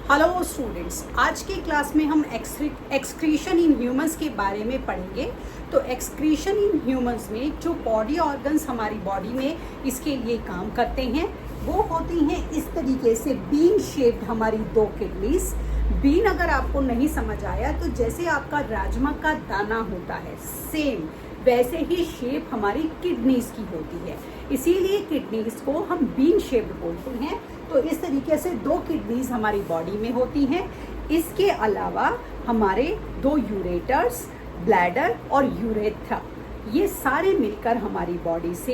Hello students, आज की class में हम एक्सक्रीशन इन ह्यूमंस के बारे में पढ़ेंगे। तो एक्सक्रीशन इन ह्यूमंस में जो बॉडी ऑर्गन्स हमारी बॉडी में इसके लिए काम करते हैं वो होती हैं इस तरीके से बीन शेप्ड हमारी दो किडनीज। बीन अगर आपको नहीं समझ आया तो जैसे आपका राजमा का दाना होता है सेम वैसे ही शेप हमारी किडनीज की होती है, इसीलिए किडनीज को हम बीन शेप्ड बोलते हैं। तो इस तरीके से दो किडनीज हमारी बॉडी में होती हैं। इसके अलावा हमारे दो यूरेटर्स, ब्लैडर और यूरेथ्रा, ये सारे मिलकर हमारी बॉडी से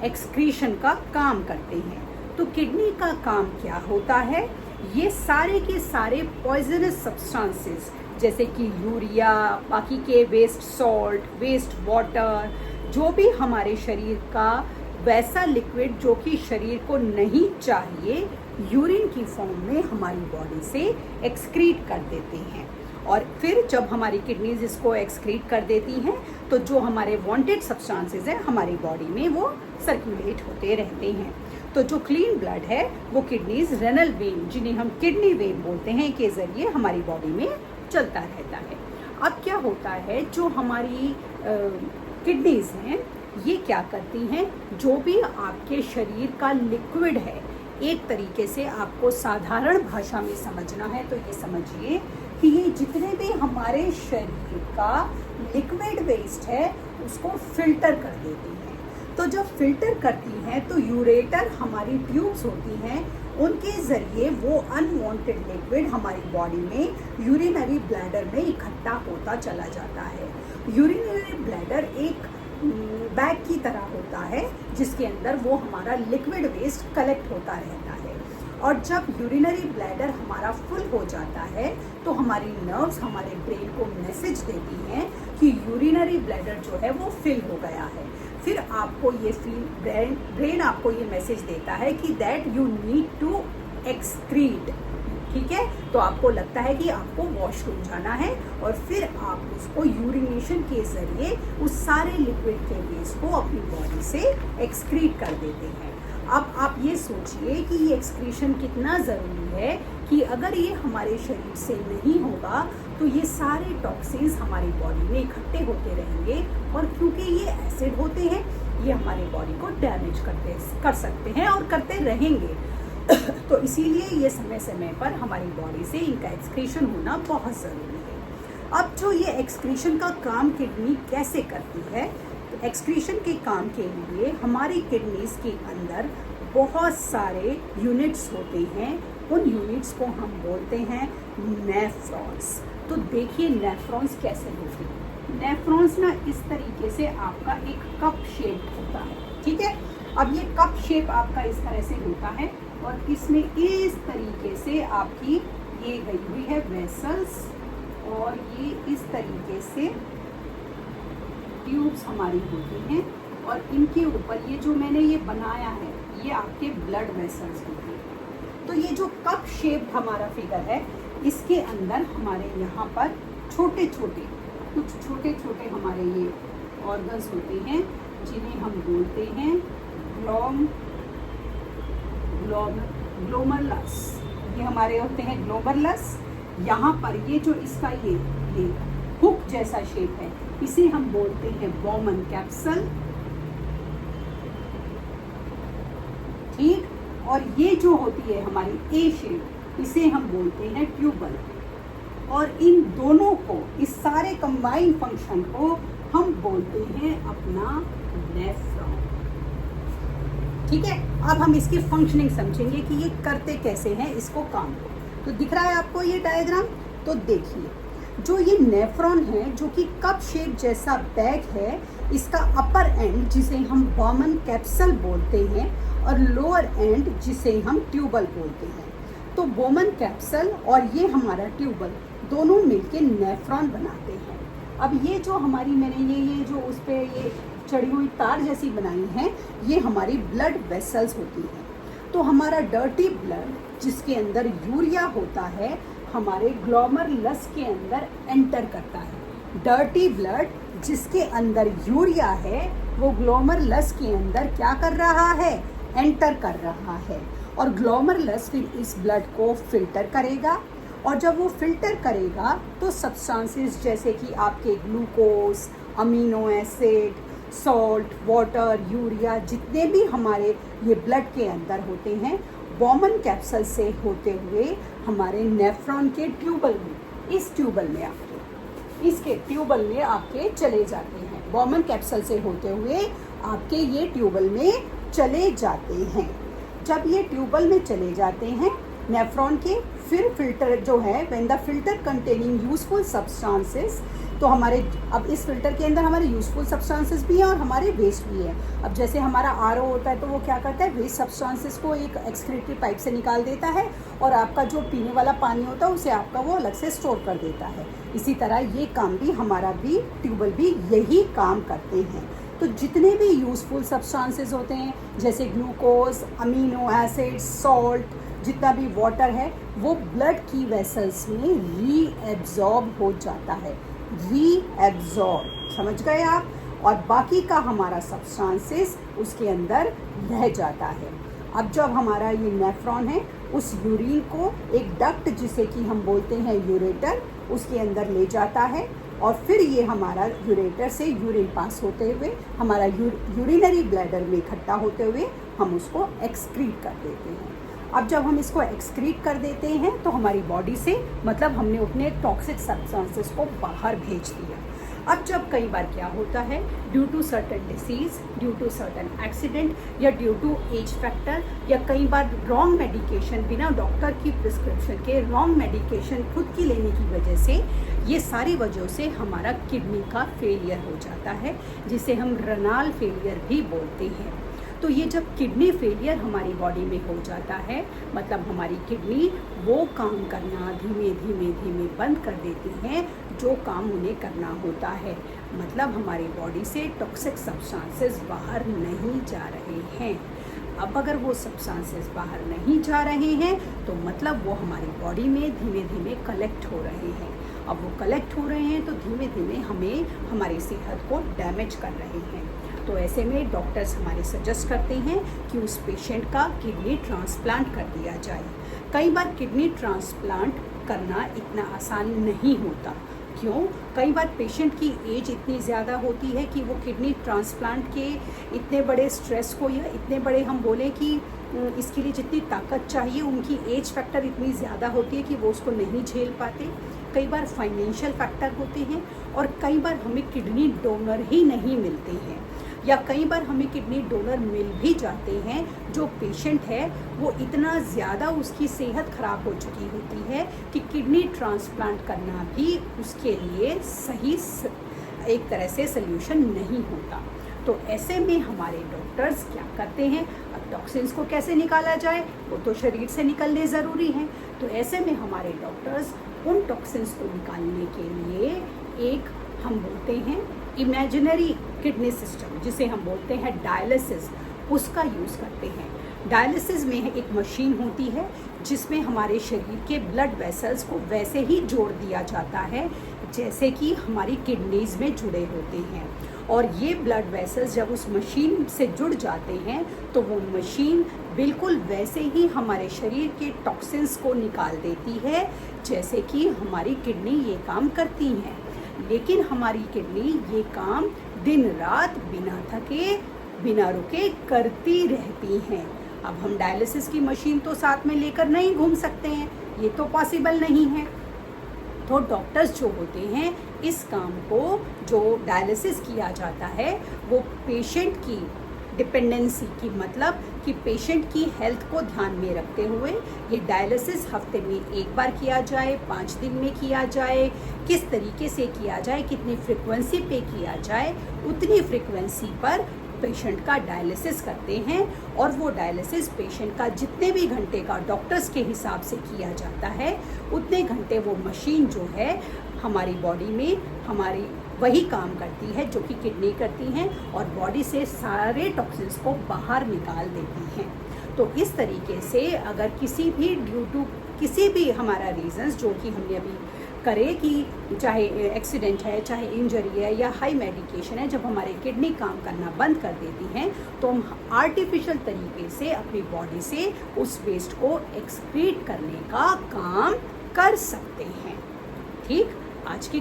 एक्सक्रीशन का काम करते हैं। तो किडनी का काम क्या होता है? ये सारे के सारे पॉइजनस सब्सटेंसेस जैसे कि यूरिया, बाकी के वेस्ट सॉल्ट, वेस्ट वाटर, जो भी हमारे शरीर का वैसा लिक्विड जो कि शरीर को नहीं चाहिए, यूरिन की फॉर्म में हमारी बॉडी से एक्सक्रीट कर देते हैं। और फिर जब हमारी किडनीज इसको एक्सक्रीट कर देती हैं तो जो हमारे वांटेड सब्सटेंसेस हैं हमारी बॉडी में वो सर्कुलेट होते रहते हैं। तो जो क्लीन ब्लड है वो किडनीज रेनल वेन, जिन्हें हम किडनी वेन बोलते हैं, के जरिए हमारी बॉडी में चलता रहता है। अब क्या होता है, जो हमारी किडनीज हैं ये क्या करती हैं, जो भी आपके शरीर का लिक्विड है, एक तरीके से आपको साधारण भाषा में समझना है तो ये समझिए कि ये जितने भी हमारे शरीर का लिक्विड वेस्ट है उसको फिल्टर कर देती हैं। तो जब फिल्टर करती हैं तो यूरेटर हमारी ट्यूब्स होती हैं, उनके ज़रिए वो अनवांटेड लिक्विड हमारी बॉडी में यूरिनरी ब्लैडर में इकट्ठा होता चला जाता है। यूरिनरी ब्लैडर एक बैग की तरह होता है जिसके अंदर वो हमारा लिक्विड वेस्ट कलेक्ट होता रहता है। और जब यूरिनरी ब्लैडर हमारा फुल हो जाता है तो हमारी नर्व्स हमारे ब्रेन को मैसेज देती हैं कि यूरिनरी ब्लैडर जो है वो फिल हो गया है। फिर आपको ये ब्रेन आपको ये मैसेज देता है कि that you need to excrete. ठीक है, तो आपको लगता है कि आपको वॉशरूम जाना है और फिर आप उसको यूरिनेशन के जरिए उस सारे लिक्विड के वेस्ट को अपनी बॉडी से एक्सक्रीट कर देते हैं। अब आप ये सोचिए कि ये एक्सक्रीशन कितना ज़रूरी है कि अगर ये हमारे शरीर से नहीं होगा तो ये सारे टॉक्सिन्स हमारी बॉडी में इकट्ठे होते रहेंगे और क्योंकि ये एसिड होते हैं ये हमारी बॉडी को डैमेज कर सकते हैं और करते रहेंगे। तो इसीलिए ये समय समय पर हमारी बॉडी से इनका एक्सक्रीशन होना बहुत ज़रूरी है। अब जो ये एक्सक्रीशन का काम किडनी कैसे करती है, तो एक्सक्रीशन के काम के लिए हमारी किडनीज के अंदर बहुत सारे यूनिट्स होते हैं। उन यूनिट्स को हम बोलते हैं नेफ्रॉन्स। तो देखिए नेफ्रॉन्स कैसे होते हैं। नेफ्रॉन्स ना इस तरीके से आपका एक कप शेप होता है। ठीक है, अब ये कप शेप आपका इस तरह से होता है और इसमें इस तरीके से आपकी ये गई हुई है वेसल्स और ये इस तरीके से ट्यूब्स हमारी होती हैं और इनके ऊपर ये जो मैंने ये बनाया है ये आपके ब्लड वेसल्स होते हैं। तो ये जो कप शेप हमारा फिगर है इसके अंदर हमारे यहाँ पर छोटे छोटे हमारे ये ऑर्गन्स होते हैं जिन्हें हम बोलते हैं ग्लोमरुलस। ये हमारे होते हैं ग्लोमरुलस। यहाँ पर ये जो इसका ये हुक जैसा शेप है इसे हम बोलते हैं बोमन कैप्सूल। ठीक, और ये जो होती है हमारी ए शेप इसे हम बोलते हैं ट्यूबल। और इन दोनों को, इस सारे कंबाइंड फंक्शन को हम बोलते हैं अपना नेफ्रॉन। ठीक है, अब हम इसकी फंक्शनिंग समझेंगे कि ये करते कैसे हैं इसको काम को। तो दिख रहा है आपको ये डायग्राम? तो देखिए जो ये नेफ्रॉन है जो कि कप शेप जैसा बैग है, इसका अपर एंड जिसे हम बोमन कैप्सूल बोलते हैं और लोअर एंड जिसे हम ट्यूबल बोलते हैं। तो बोमन कैप्सूल और ये हमारा ट्यूबल दोनों मिलके नेफ्रॉन बनाते हैं। अब ये जो हमारी मैंने ये जो उस पे ये चढ़ी हुई तार जैसी बनाई है ये हमारी ब्लड वेसल्स होती हैं। तो हमारा डर्टी ब्लड जिसके अंदर यूरिया होता है हमारे ग्लोमरुलस के अंदर एंटर करता है। डर्टी ब्लड जिसके अंदर यूरिया है वो ग्लोमरुलस के अंदर क्या कर रहा है? एंटर कर रहा है। और ग्लोमरुलस फिर इस ब्लड को फिल्टर करेगा और जब वो फिल्टर करेगा तो सब्सटेंसेस जैसे कि आपके glucose, amino acid, salt, water, urea, जितने भी हमारे ये ब्लड के अंदर होते हैं, बॉमन कैप्सूल से होते हुए हमारे नेफ्रॉन के ट्यूबल में, इस ट्यूबल में आपके, इसके ट्यूबल में आपके चले जाते हैं। बॉमन कैप्सूल से होते हुए आपके ये ट्यूबल में चले जाते हैं। जब ये ट्यूबल में चले जाते हैं नेफ्रॉन के, फिर फिल्टर जो है, when the filter containing useful substances, तो हमारे अब इस फिल्टर के अंदर हमारे यूजफुल सब्सटेंसेस भी हैं और हमारे वेस्ट भी है। अब जैसे हमारा आरओ होता है तो वो क्या करता है, वेस्ट सब्सटेंसेस को एक एक्सक्रीटरी पाइप से निकाल देता है और आपका जो पीने वाला पानी होता है उसे आपका वो अलग से स्टोर कर देता है। इसी तरह ये काम भी हमारा भी ट्यूबल भी यही काम करते हैं। तो जितने भी यूजफुल सब्सटेंसेस होते हैं जैसे ग्लूकोज, अमीनो एसिड, सॉल्ट, जितना भी वाटर है, वो ब्लड की वेसल्स में रीएब्जॉर्ब हो जाता है। रीएब्जॉर्ब, समझ गए आप? और बाकी का हमारा सब्सटेंसेस उसके अंदर रह जाता है। अब जब हमारा ये नेफ्रॉन है, उस यूरिन को एक डक्ट जिसे कि हम बोलते हैं यूरेटर, उसके अंदर ले जाता है और फिर ये हमारा यूरेटर से यूरिन पास होते हुए हमारा यूरिनरी ब्लैडर में इकट्ठा होते हुए हम उसको एक्सक्रीट कर देते हैं। अब जब हम इसको एक्सक्रीट कर देते हैं तो हमारी बॉडी से, मतलब हमने अपने टॉक्सिक सब्सटेंसेस को बाहर भेज दिया। अब जब कई बार क्या होता है, due to certain disease, due to certain accident या ड्यू टू एज फैक्टर, या कई बार रॉन्ग मेडिकेशन, बिना डॉक्टर की प्रिस्क्रिप्शन के रॉन्ग मेडिकेशन खुद की लेने की वजह से, ये सारी वजहों से हमारा किडनी का फेलियर हो जाता है, जिसे हम रेनल फेलियर भी बोलते हैं। तो ये जब किडनी फेलियर हमारी बॉडी में हो जाता है, मतलब हमारी किडनी वो काम करना धीमे धीमे धीमे बंद कर देती हैं जो काम उन्हें करना होता है। मतलब हमारी बॉडी से टॉक्सिक सब्सटेंसेस बाहर नहीं जा रहे हैं। अब अगर वो सब्सटेंसेस बाहर नहीं जा रहे हैं तो मतलब वो हमारी बॉडी में धीमे धीमे कलेक्ट हो रहे हैं। अब वो कलेक्ट हो रहे हैं तो धीमे धीमे हमें हमारी सेहत को डैमेज कर रहे हैं। तो ऐसे में डॉक्टर्स हमारे सजेस्ट करते हैं कि उस पेशेंट का किडनी ट्रांसप्लांट कर दिया जाए। कई बार किडनी ट्रांसप्लांट करना इतना आसान नहीं होता। क्यों? कई बार पेशेंट की एज इतनी ज़्यादा होती है कि वो किडनी ट्रांसप्लांट के इतने बड़े स्ट्रेस को, या इतने बड़े हम बोले कि इसके लिए जितनी ताकत चाहिए, उनकी एज फैक्टर इतनी ज़्यादा होती है कि वो उसको नहीं झेल पाते। कई बार फाइनेंशियल फैक्टर होते हैं और कई बार हमें किडनी डोनर ही नहीं मिलते हैं, या कई बार हमें किडनी डोनर मिल भी जाते हैं। जो पेशेंट है वो इतना ज़्यादा उसकी सेहत ख़राब हो चुकी होती है कि किडनी ट्रांसप्लांट करना भी उसके लिए सही एक तरह से सल्यूशन नहीं होता। तो ऐसे में हमारे डॉक्टर्स क्या करते हैं, अब टॉक्सिन्स को कैसे निकाला जाए, वो तो शरीर से निकलने ज़रूरी हैं। तो ऐसे में हमारे डॉक्टर्स उन टॉक्सिन्स को निकालने के लिए एक हम बोलते हैं इमेजिनरी किडनी सिस्टम, जिसे हम बोलते हैं डायलिसिस, उसका यूज़ करते हैं। डायलिसिस में एक मशीन होती है जिसमें हमारे शरीर के ब्लड वेसल्स को वैसे ही जोड़ दिया जाता है जैसे कि हमारी किडनीज़ में जुड़े होते हैं। और ये ब्लड वेसल्स जब उस मशीन से जुड़ जाते हैं तो वो मशीन बिल्कुल वैसे ही हमारे शरीर के टॉक्सिन्स को निकाल देती है जैसे कि हमारी किडनी ये काम करती हैं। लेकिन हमारी किडनी ये काम दिन रात बिना थके बिना रुके करती रहती हैं। अब हम डायलिसिस की मशीन तो साथ में लेकर नहीं घूम सकते हैं, ये तो पॉसिबल नहीं है। तो डॉक्टर्स जो होते हैं इस काम को, जो डायलिसिस किया जाता है, वो पेशेंट की डिपेंडेंसी की, मतलब कि पेशेंट की हेल्थ को ध्यान में रखते हुए ये डायलिसिस हफ्ते में एक बार किया जाए, 5 दिन में किया जाए, किस तरीके से किया जाए, कितनी फ्रिक्वेंसी पे किया जाए, उतनी फ्रिक्वेंसी पर पेशेंट का डायलिसिस करते हैं। और वो डायलिसिस पेशेंट का जितने भी घंटे का डॉक्टर्स के हिसाब से किया जाता है, उतने घंटे वो मशीन जो है हमारी बॉडी में हमारी वही काम करती है जो कि किडनी करती हैं, और बॉडी से सारे टॉक्सिन्स को बाहर निकाल देती हैं। तो इस तरीके से अगर किसी भी ड्यू टू किसी भी हमारा रीजंस जो कि हमने अभी करे, कि चाहे एक्सीडेंट है, चाहे इंजरी है, या हाई मेडिकेशन है, जब हमारे किडनी काम करना बंद कर देती हैं तो हम आर्टिफिशियल तरीके से अपनी बॉडी से उस वेस्ट को एक्सक्रीट करने का काम कर सकते हैं। ठीक, आज की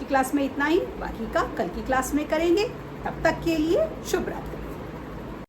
क्लास में इतना ही, बाकी का कल की क्लास में करेंगे। तब तक के लिए शुभ रात्रि।